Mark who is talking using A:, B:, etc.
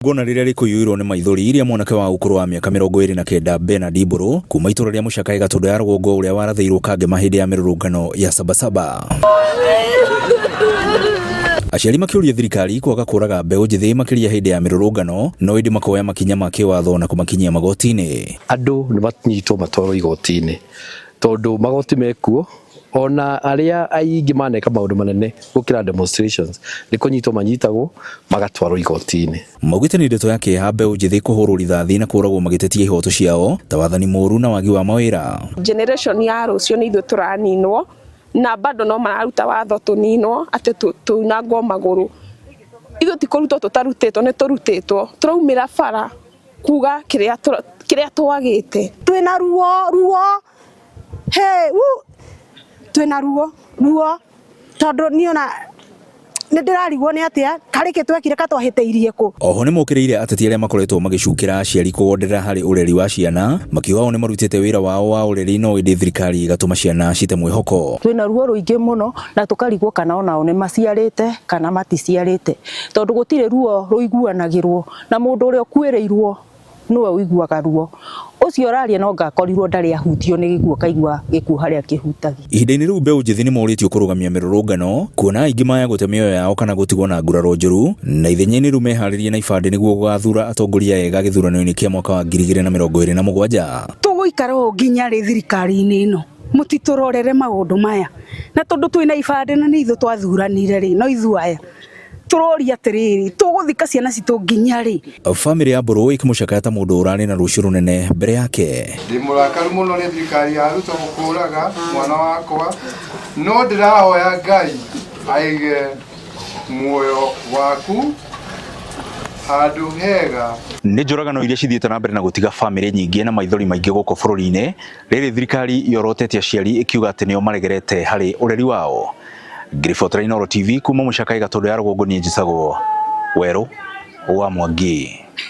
A: igongona riria rikuyuirwo ni maithori iria mwanake wa ukuru wa miaka 29 Bernard Iburu kuma itura ria Muchaka Gatũndũ ya rũgongo uria warathiirwo kangema hindi ya mirurungano ya Sabasaba. Aciari makiuria thirikari kwaga kũraga mbeũ njĩthĩ makiria hindi ya mirurungano no indi makoya makinya ma kiwatho na kumakinyia magoti-ini.
B: Andu ni manyitwo matwarwo igoti-ini tondu magoti mekuo ona aria aingi maneka maundu manene gukira demonstrations ni kunyitwo manyitagwo magatwarwo igoti-ini.
A: Maugite ni ndeto yake ya mbeũ njĩthĩ kuhurwo rithathi na kuragwo magitetie ihoto ciao ta wathani mũru na wagi wa mawira.
C: Generation ya rucio ni ithu turaninwo na bado no mararuta watho tuninwo ate tunangwo maguru. Ithu tikurutwo tutarutitwo ni turutitwo turaumira bara kuga kiria twagite
D: twina ruo twina ruo tondu niona ndirarigwo ni atia karike twekire katwahiteirie ku.
A: Oho ni mokiriire ateti aria makoretwo magicukira aciari kuonderera hari ureri wa ciana makiuga ni marutite wira wao wa ureri no indi thirikari gatuma ciana cite mwihoko.
E: Twina ruo ruingi muno na tukarigwo kana onao ni maciarite kana maticiarite tondu gutire ruo ruiguanagirwo na mundu uria kwiriirwo niwe uiguaga ruo ucio raria no ngakorirwo ndari ahutio ni gikuo kaigua gikuo haria kihutagi.
A: Ihinda-ini riu mbeũ njĩthĩ ni moritio kurugamia mirurungano kuona aingi maya gute mioyo yao kana gutigwo na nguraro njuru na ithenya-ini riu meharirie na ibande niguo gugathura atongoria ega githurano-ini kia mwaka wa 2027.
D: Tuguikara nginya ri thirikari-ini ino mutiturorere maundu maya na tondu twina ibande na ni ithu twathuranire ri no ithu aya turoria atiriri tuguthika ciana citu nginya ri.
A: Family ya Mburu ikimucakaya ta mundu urani na rucio runene mbere yake.
F: Ndi murakaru muno ni thirikari ya ruto gukuraga mwana wakwa no ndirahoya Ngai aige muoyo waku handu hega.
A: Ni njuragano iria cithiite na mbere na gutiga family nyingi na maithori maingi guko bururi-ini riri thirikari yorotete aciari ikiuga ati nio maregerete hari ureri wao. Grifotra Inoro TV kuma Muchaka Gatũndũ ya rũgongo ni njicagwo Werũ wa Mwangi.